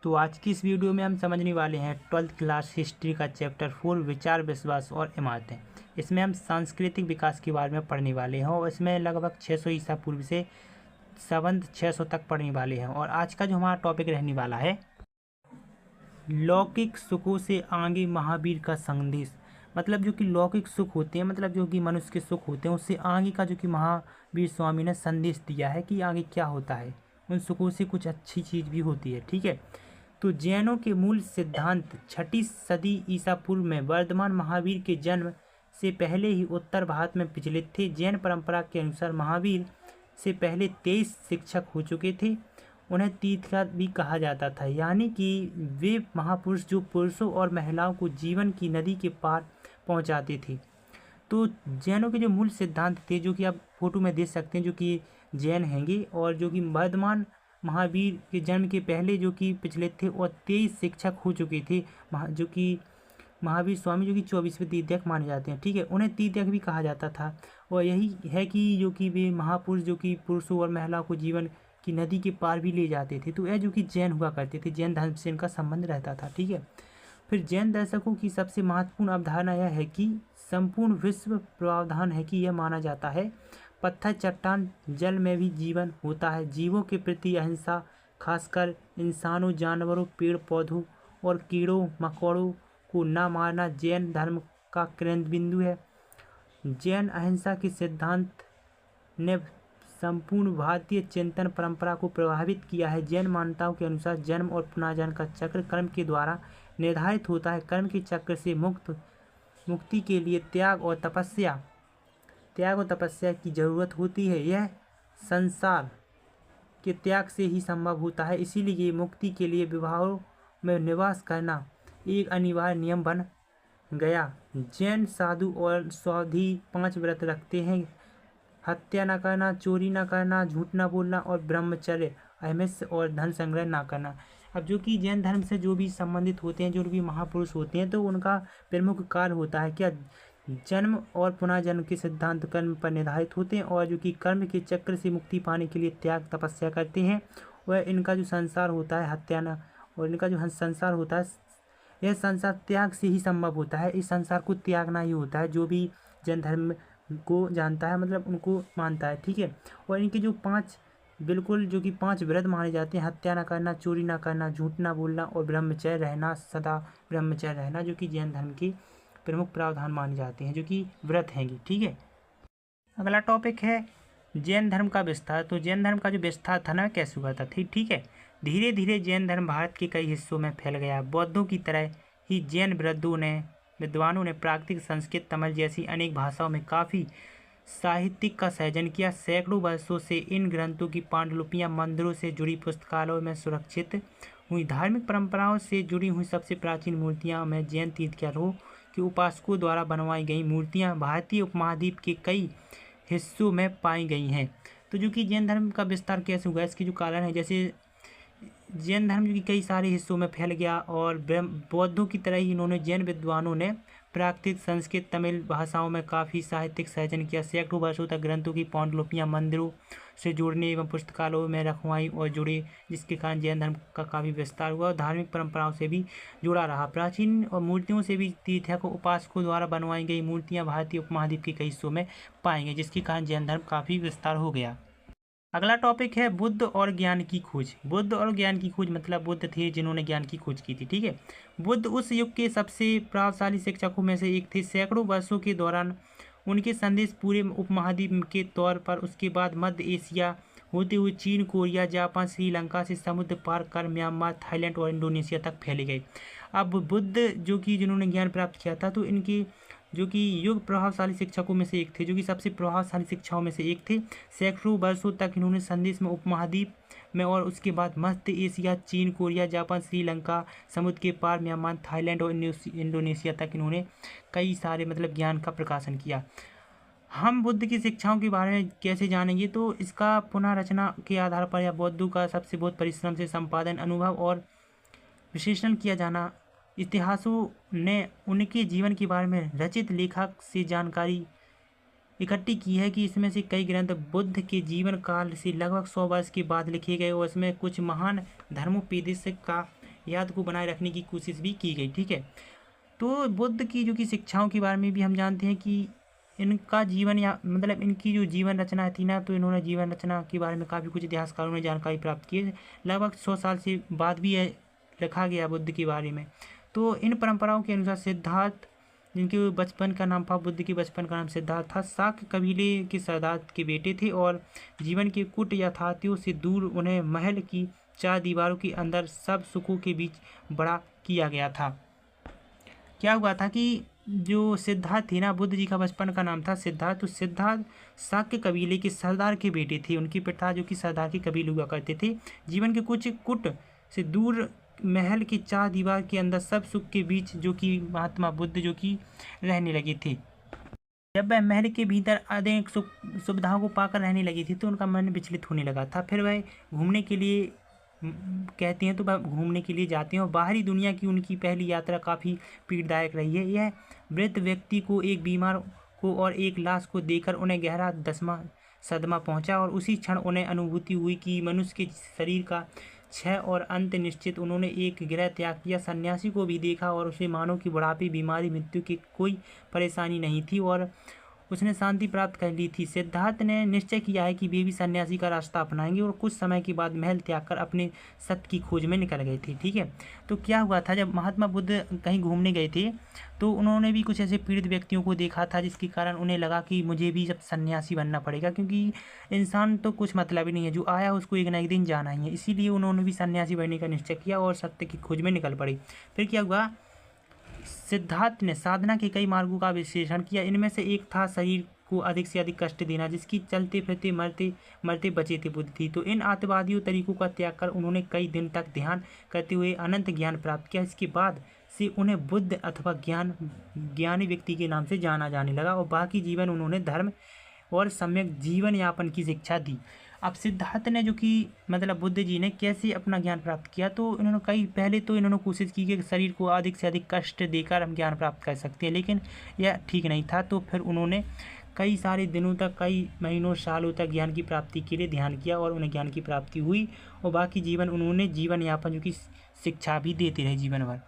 तो आज की इस वीडियो में हम समझने वाले हैं 12th क्लास हिस्ट्री का चैप्टर 4 विचार, विश्वास और इमारतें। इसमें हम सांस्कृतिक विकास के बारे में पढ़ने वाले हैं और इसमें लगभग 600 ईसा पूर्व से संबंध 600 तक पढ़ने वाले हैं। और आज का जो हमारा टॉपिक रहने वाला है, लौकिक सुखों से आगे महावीर का संदेश। मतलब जो कि लौकिक सुख होते हैं, मतलब जो कि मनुष्य के सुख होते हैं, उससे आगे का जो कि महावीर स्वामी ने संदेश दिया है कि आगे क्या होता है, उन सुखों से कुछ अच्छी चीज़ भी होती है। ठीक है, तो जैनों के मूल सिद्धांत 6ठी सदी ईसा पूर्व में वर्धमान महावीर के जन्म से पहले ही उत्तर भारत में प्रचलित थे। जैन परंपरा के अनुसार महावीर से पहले 23 शिक्षक हो चुके थे। उन्हें तीर्थकर भी कहा जाता था, यानी कि वे महापुरुष जो पुरुषों और महिलाओं को जीवन की नदी के पार पहुंचाते थे। तो जैनों के जो मूल सिद्धांत थे, जो कि आप फोटो में देख सकते हैं, जो कि जैन हैंगे और जो कि वर्धमान महावीर के जन्म के पहले जो कि प्रचलित थे और 23 शिक्षक हो चुके थे, जो कि महावीर स्वामी जो कि 24वें तीर्थंकर माने जाते हैं। ठीक है, उन्हें तीर्थंकर भी कहा जाता था। और यही है कि जो कि वे महापुरुष जो कि पुरुषों और महिलाओं को जीवन की नदी के पार भी ले जाते थे। तो यह जो कि जैन हुआ करते थे, जैन धर्म से इनका संबंध रहता था। ठीक है, फिर जैन दर्शकों की सबसे महत्वपूर्ण अवधारणा यह है कि संपूर्ण विश्व प्रावधान है कि यह माना जाता है पत्थर, चट्टान, जल में भी जीवन होता है। जीवों के प्रति अहिंसा, खासकर इंसानों, जानवरों, पेड़ पौधों और कीड़ों मकोड़ों को न मारना जैन धर्म का केंद्र बिंदु है। जैन अहिंसा के सिद्धांत ने संपूर्ण भारतीय चिंतन परंपरा को प्रभावित किया है। जैन मान्यताओं के अनुसार जन्म और पुनर्जन्म का चक्र कर्म के द्वारा निर्धारित होता है। कर्म के चक्र से मुक्ति के लिए त्याग और तपस्या की जरूरत होती है। यह संसार के त्याग से ही संभव होता है, इसीलिए मुक्ति के लिए विवाहों में निवास करना एक अनिवार्य नियम बन गया। जैन साधु और स्वाधी 5 व्रत रखते हैं: हत्या न करना, चोरी न करना, झूठ न बोलना और ब्रह्मचर्य, अहिंसा और धन संग्रह न करना। अब जो कि जैन धर्म से जो भी संबंधित होते हैं, जो भी महापुरुष होते हैं, तो उनका प्रमुख कार्य होता है क्या, जन्म और पुनर्जन्म के सिद्धांत कर्म पर निर्धारित होते हैं और जो कि कर्म के चक्र से मुक्ति पाने के लिए त्याग तपस्या करते हैं। वह इनका जो संसार होता है हत्या न, और इनका जो संसार होता है, यह संसार त्याग से ही संभव होता है। इस संसार को त्यागना ही होता है। जो भी जैन धर्म को जानता है, मतलब उनको मानता है। ठीक है, और इनके जो 5 बिल्कुल जो कि 5 व्रत माने जाते हैं: हत्या न करना, चोरी न करना, झूठ न बोलना और ब्रह्मचर्य रहना, सदा ब्रह्मचर्य रहना, जो कि जैन धर्म के प्रमुख प्रावधान माने जाते हैं, जो कि व्रत हैंगे। ठीक है, अगला टॉपिक है जैन धर्म का विस्तार। तो जैन धर्म का जो विस्तार था ना, कैसे हुआ था? ठीक है, धीरे धीरे जैन धर्म भारत के कई हिस्सों में फैल गया। बौद्धों की तरह ही जैन विद्वानों ने प्राकृतिक, संस्कृत, तमिल जैसी अनेक भाषाओं में काफ़ी साहित्यिक का सृजन किया। सैकड़ों वर्षों से इन ग्रंथों की पांडुलिपियां मंदिरों से जुड़ी पुस्तकालयों में सुरक्षित हुई। धार्मिक परंपराओं से जुड़ी हुई सबसे प्राचीन मूर्तियां में जैन तीर्थंकरों के उपासकों द्वारा बनवाई गई मूर्तियां भारतीय उपमहाद्वीप के कई हिस्सों में पाई गई हैं। तो जो कि जैन धर्म का विस्तार कैसे हुआ, इसके जो कारण है, जैसे जैन धर्म जो कि कई सारे हिस्सों में फैल गया और बौद्धों की तरह ही इन्होंने जैन विद्वानों ने प्राकृतिक, संस्कृत, तमिल भाषाओं में काफ़ी साहित्यिक सृजन किया। सैकड़ों वर्षों तक ग्रंथों की पांडुलिपियां मंदिरों से जोड़ने एवं पुस्तकालयों में रखवाई और जुड़े, जिसके कारण जैन धर्म का काफ़ी विस्तार हुआ और धार्मिक परंपराओं से भी जुड़ा रहा। प्राचीन और मूर्तियों से भी तीर्थंकर उपासकों द्वारा बनवाई गई मूर्तियाँ भारतीय उपमहाद्वीप के कई हिस्सों में पाई गई, जिसके कारण जैन धर्म काफ़ी विस्तार हो गया। अगला टॉपिक है बुद्ध और ज्ञान की खोज। बुद्ध और ज्ञान की खोज मतलब बुद्ध थे जिन्होंने ज्ञान की खोज की थी। ठीक है, बुद्ध उस युग के सबसे प्रभावशाली शिक्षकों में से एक थे। सैकड़ों वर्षों के दौरान उनके संदेश पूरे उपमहाद्वीप के तौर पर, उसके बाद मध्य एशिया होते हुए चीन, कोरिया, जापान, श्रीलंका से समुद्र पार कर म्यांमार, थाईलैंड और इंडोनेशिया तक फैले गए। अब बुद्ध जो कि जिन्होंने ज्ञान प्राप्त किया था, तो इनके जो कि युग प्रभावशाली शिक्षकों में से एक थे, जो कि सबसे प्रभावशाली शिक्षाओं में से एक थे। सैकड़ों वर्षों तक इन्होंने संदेश में उपमहाद्वीप में और उसके बाद मध्य एशिया, चीन, कोरिया, जापान, श्रीलंका, समुद्र के पार, म्यांमार, थाईलैंड और इंडोनेशिया तक इन्होंने कई सारे मतलब ज्ञान का प्रकाशन किया। हम बुद्ध की शिक्षाओं के बारे में कैसे जानेंगे? तो इसका पुनर्रचना के आधार पर या बौद्धों का सबसे बहुत परिश्रम से संपादन, अनुभव और विश्लेषण किया जाना। इतिहासों ने उनके जीवन के बारे में रचित लेखक से जानकारी इकट्ठी की है कि इसमें से कई ग्रंथ बुद्ध के जीवन काल से लगभग 100 वर्ष के बाद लिखे गए और इसमें कुछ महान धर्मोपदेशक का याद को बनाए रखने की कोशिश भी की गई। ठीक है, तो बुद्ध की जो कि शिक्षाओं के बारे में भी हम जानते हैं कि इनका जीवन या मतलब इनकी जो जीवन रचना थी ना, तो इन्होंने जीवन रचना के बारे में काफ़ी कुछ इतिहासकारों ने जानकारी प्राप्त की है। लगभग 100 साल से बाद भी है लिखा गया बुद्ध के बारे में। तो इन परंपराओं के अनुसार सिद्धार्थ, जिनके बचपन का नाम था, बुद्ध के बचपन का नाम सिद्धार्थ था, शाक्य कबीले के सरदार के बेटे थे और जीवन के कुट यथार्थियों से दूर उन्हें महल की 4 दीवारों के अंदर सब सुखों के बीच बड़ा किया गया था। क्या हुआ था कि जो सिद्धार्थ थे ना, बुद्ध जी का बचपन का नाम था सिद्धार्थ, तो सिद्धार्थ शाक्य कबीले के सरदार के बेटे थे। उनके पिता जो कि सरदार के कबीले हुआ करते थे, जीवन के कुछ कुट से दूर महल की 4 दीवार के अंदर सब सुख के बीच जो कि महात्मा बुद्ध जो कि रहने लगे थे। जब वह महल के भीतर अधिक सुविधाओं को पाकर रहने लगी थी तो उनका मन विचलित होने लगा था। फिर वह घूमने के लिए कहते हैं तो वह घूमने के लिए जाते हैं और बाहरी दुनिया की उनकी पहली यात्रा काफ़ी पीड़ादायक रही है। यह वृद्ध व्यक्ति को, एक बीमार को और एक लाश को देखकर उन्हें गहरा सदमा पहुंचा और उसी क्षण उन्हें अनुभूति हुई कि मनुष्य के शरीर का क्षय और अंत निश्चित। उन्होंने एक गृह त्याग किया, सन्यासी को भी देखा और उसे मानो कि बुढ़ापे, बीमारी, मृत्यु की कोई परेशानी नहीं थी और उसने शांति प्राप्त कर ली थी। सिद्धार्थ ने निश्चय किया है कि वे भी सन्यासी का रास्ता अपनाएंगे और कुछ समय के बाद महल त्याग कर अपने सत्य की खोज में निकल गए थे। ठीक है, तो क्या हुआ था, जब महात्मा बुद्ध कहीं घूमने गए थे तो उन्होंने भी कुछ ऐसे पीड़ित व्यक्तियों को देखा था, जिसके कारण उन्हें लगा कि मुझे भी जब सन्यासी बनना पड़ेगा, क्योंकि इंसान तो कुछ मतलब ही नहीं है, जो आया उसको एक ना एक दिन जाना ही है। इसीलिए उन्होंने भी सन्यासी बनने का निश्चय किया और सत्य की खोज में निकल पड़े। फिर क्या हुआ, सिद्धार्थ ने साधना के कई मार्गों का विश्लेषण किया। इनमें से एक था शरीर को अधिक से अधिक कष्ट देना, जिसकी चलते फिरते मरते मरते बचे थे बुद्ध थी। तो इन आतवादियों तरीकों का त्याग कर उन्होंने कई दिन तक ध्यान करते हुए अनंत ज्ञान प्राप्त किया। इसके बाद से उन्हें बुद्ध अथवा ज्ञानी व्यक्ति के नाम से जाना जाने लगा और बाकी जीवन उन्होंने धर्म और सम्यक जीवन यापन की शिक्षा दी। अब सिद्धार्थ ने जो कि मतलब बुद्ध जी ने कैसे अपना ज्ञान प्राप्त किया, तो इन्होंने पहले तो इन्होंने कोशिश की कि शरीर को अधिक से अधिक कष्ट देकर हम ज्ञान प्राप्त कर सकते हैं, लेकिन यह ठीक नहीं था। तो फिर उन्होंने कई सारे दिनों तक, कई महीनों, सालों तक ज्ञान की प्राप्ति के लिए ध्यान किया और उन्हें ज्ञान की प्राप्ति हुई और बाकी जीवन उन्होंने जीवन यापन जो कि शिक्षा भी देते रहे जीवन भर।